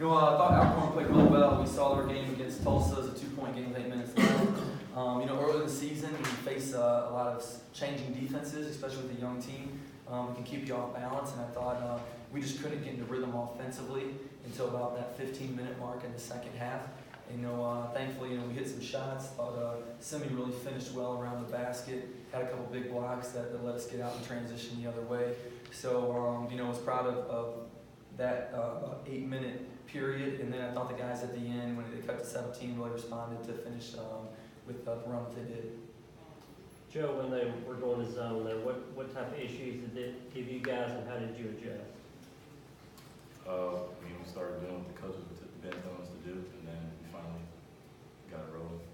I thought Alcorn played really well. We saw their game against Tulsa as a 2-point game with 8 minutes left. Early in the season, we face a lot of changing defenses, especially with a young team. It can keep you off balance, and I thought we just couldn't get into rhythm offensively until about that 15-minute mark in the second half. Thankfully, we hit some shots. Thought Simi really finished well around the basket. Had a couple big blocks that let us get out and transition the other way. So, was proud of that 8-minute period. And then I thought the guys at the end, when they cut to 17, really responded to finish with the run that they did. Joe, when they were going to zone there, what type of issues did it give you guys, and how did you adjust? We started doing what the coaches been telling us to do, and then we finally got it rolling.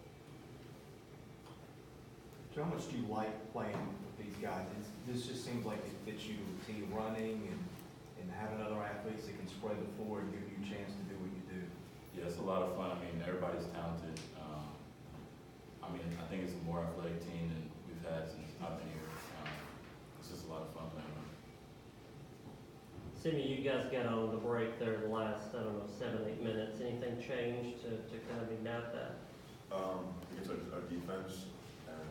So how much do you like playing with these guys? This just seems like it fits you to a team running and having other athletes that can spread the floor and give you a chance to do what you do. Yeah, it's a lot of fun. Everybody's talented. I think it's a more athletic team than we've had since I've been here. It's just a lot of fun playing with them. Simi, you guys got on the break there the last, 7-8 minutes. Anything changed to kind of ignite that? I think it's our defense, and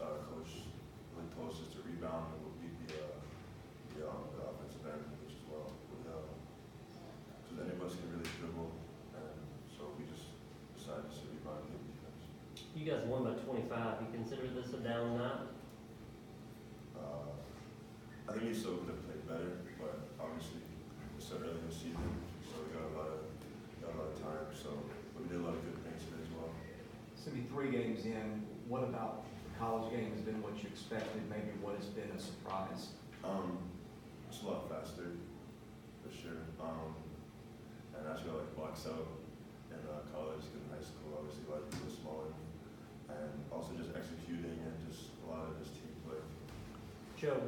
coach really told us just to rebound and we'll beat the offensive end as well. So any of us can really dribble, and so we just decided to rebound and get defense. You guys won by 25. You consider this a down night? I think we still could have played better, but obviously it's so early in the season, so we got a lot of time. But we did a lot of good things today as well. Simi, 3 games in, what about the college game has been what you expected? Maybe what has been a surprise? It's a lot faster, for sure. And actually, I like blocks out in college, because in high school, obviously, a lot of people are smaller. And also just executing and just a lot of just team play. Joe,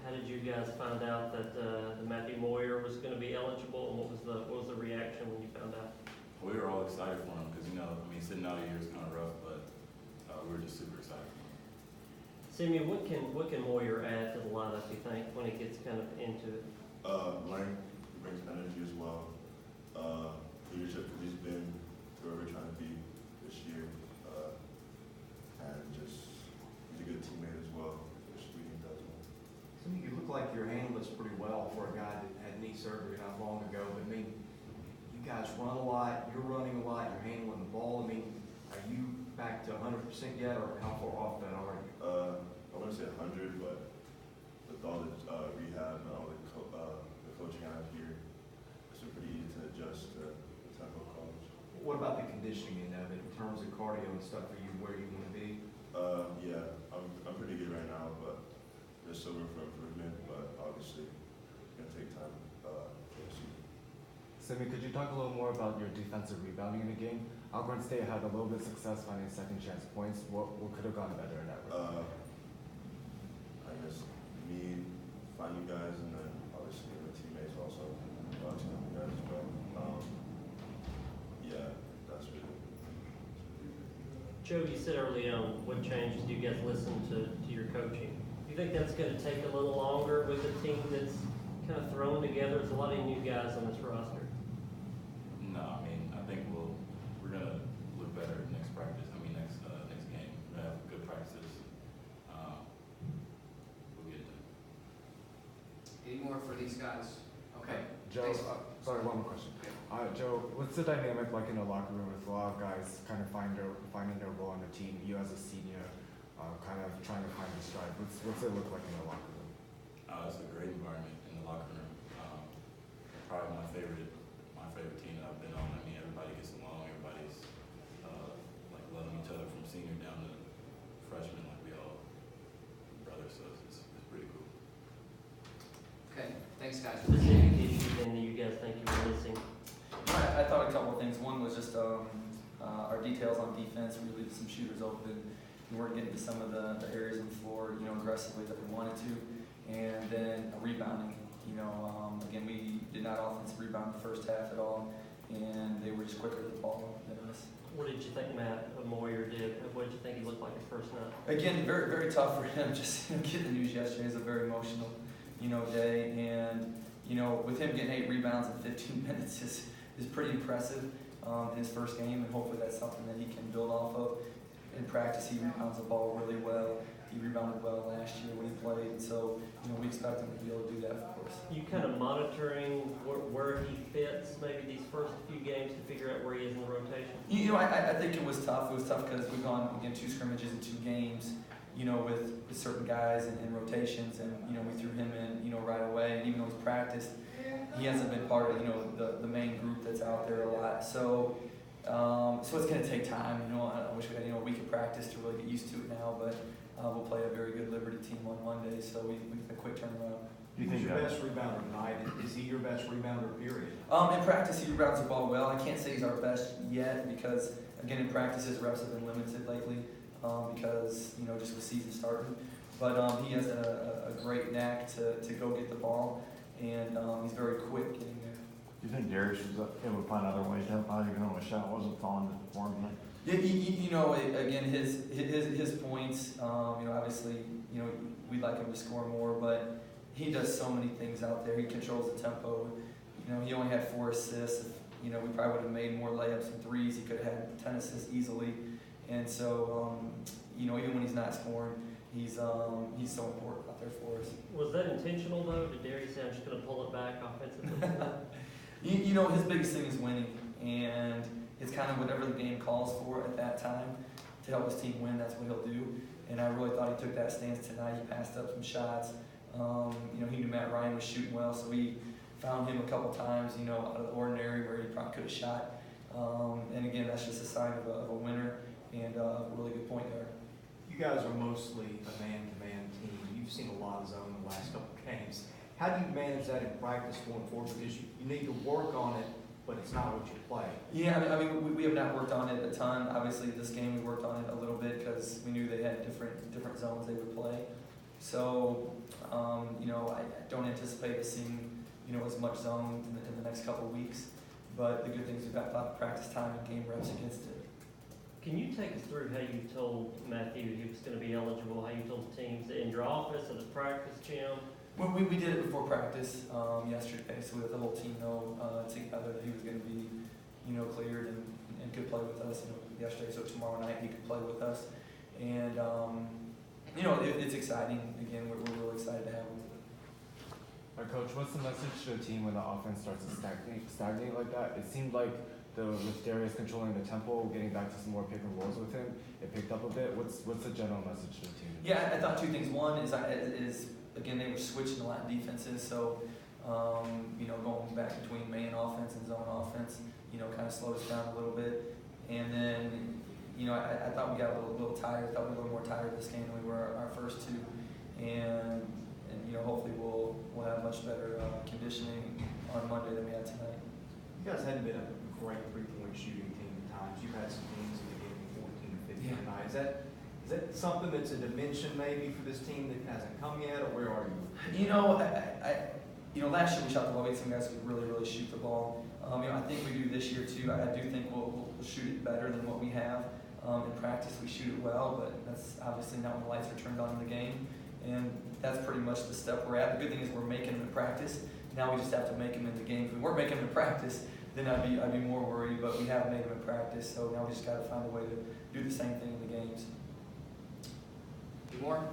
how did you guys find out that Matthew Moyer was going to be eligible, and what was the reaction when you found out? We were all excited for him because, sitting out a year is kind of rough, but we were just super excited for him. Simi, what can Moyer add to the lineup, you think, when he gets kind of into it? Length, he brings energy as well. Leadership, because he's been where we're trying to be this year. And just, he's a good teammate as well, which we need that as well. Simi, you look like you're handling this pretty well for a guy that had knee surgery not long ago. But you guys run a lot, you're running a lot, you're handling the ball. Are you back to 100% yet, or how far off that are you? I wouldn't say 100, but with all the rehab and all the coaching I have here, it's been pretty easy to adjust to the tempo of college. What about the conditioning of it in terms of cardio and stuff for you, where you want to be? Yeah, I'm pretty good right now, but there's still room for improvement. But obviously, it's gonna take time for the season. Simi, could you talk a little more about your defensive rebounding in the game? Alcorn State had a little bit of success finding second chance points. What could have gone better in that regard? I guess me finding guys, and then obviously the teammates also watching the guys as well. Yeah, that's really. Joe, you said early on, what changes do you guys listen to your coaching? Do you think that's going to take a little longer with a team that's kind of thrown together? There's a lot of new guys on this roster. No, I think we're going to look better next practice. Next game. We're going to have good practices. We'll get it done. Any more for these guys? Okay. Joe, sorry, one more question. Joe, what's the dynamic like in the locker room with a lot of guys kind of finding their role on the team? You as a senior, kind of trying to find your stride. What's it look like in the locker room? It's a great environment in the locker room. Probably my favorite team that I've been on. Everybody gets along. Everybody's loving each other from senior down to freshman. We all brothers, so it's pretty cool. Okay, thanks guys. Specific issues then that you guys think you were missing? I thought a couple of things. One was just our details on defense. We leave some shooters open. We weren't getting to some of the areas on the floor, aggressively that we wanted to. And then rebounding. Again, we did not offensive rebound the first half at all, and they were just quicker to the ball than us. What did you think Matt Moyer did? What did you think he looked like his first night? Again, very, very tough for him. Just getting the news yesterday is a very emotional, day. And, with him getting 8 rebounds in 15 minutes is pretty impressive in his first game, and hopefully that's something that he can build off of. In practice, he rebounds the ball really well. He rebounded well last year when he played, and so we expect him to be able to do that for us. You kind of monitoring where he fits maybe these first few games to figure out where he is in the rotation? I think it was tough. It was tough because we've gone again 2 scrimmages and 2 games, with certain guys in rotations, and we threw him in, right away. And even though he's practiced, he hasn't been part of the main group that's out there a lot. So it's going to take time. I wish we had a week of practice to really get used to it now, but we'll play a very good Liberty team on Monday, so we get a quick turnaround. Who's your best rebounder tonight? Is he your best rebounder, period? In practice, he rebounds the ball well. I can't say he's our best yet because, again, in practice, his reps have been limited lately because, just with season starting. But he has a great knack to go get the ball, and he's very quick getting there. Do you think Darius was able to find other ways to help out even though his shot wasn't falling for him tonight? Yeah, again, his points, obviously, we'd like him to score more, but he does so many things out there. He controls the tempo. He only had 4 assists. We probably would have made more layups and threes. He could have had 10 assists easily. And so, even when he's not scoring, he's so important out there for us. Was that intentional though? Did Darius say, I'm just going to pull it back offensively? His biggest thing is winning, and it's kind of whatever the game calls for at that time to help his team win. That's what he'll do. And I really thought he took that stance tonight. He passed up some shots. He knew Matt Ryan was shooting well, so we found him a couple times, out of the ordinary where he probably could have shot. And again, that's just a sign of a winner and a really good point there. You guys are mostly a man-to-man team. You've seen a lot of zone in the last couple of games. How do you manage that in practice going forward? Because you need to work on it, but it's not what you play. Yeah, I mean, we have not worked on it a ton. Obviously, this game we worked on it a little bit because we knew they had different zones they would play. So, I don't anticipate us seeing, as much zone in the next couple of weeks. But the good thing is we've got a lot of practice time and game reps against it. Can you take us through how you told Matthew he was going to be eligible, how you told the teams in your office, at the practice gym? Well, we did it before practice yesterday, so we let the whole team know together that he was going to be, cleared and could play with us. Yesterday, so tomorrow night he could play with us, and it's exciting. Again, we're really excited to have him. Coach, what's the message to a team when the offense starts to stagnate like that? It seemed like with Darius controlling the tempo, getting back to some more pick and rolls with him, it picked up a bit. What's the general message to the team? Yeah, I thought 2 things. One is again, they were switching a lot of defenses, so going back between man offense and zone offense, kind of slowed us down a little bit. And then, I thought we got a little tired. I thought we were a little more tired this game than we were our first 2. And hopefully we'll have much better conditioning on Monday than we had tonight. You guys hadn't been a great 3-point shooting team at times. You've had some teams that gave you 14 or 15 tonight. Is that something that's a dimension maybe for this team that hasn't come yet, or where are you? Last year we shot the ball. We had some guys who could really, really shoot the ball. I think we do this year too. I do think we'll shoot it better than what we have. In practice, we shoot it well, but that's obviously not when the lights are turned on in the game. And that's pretty much the step we're at. The good thing is we're making them in practice. Now we just have to make them in the game. If we weren't making them in practice, then I'd be more worried. But we have made them in practice, so now we just got to find a way to do the same thing in the games. Any more?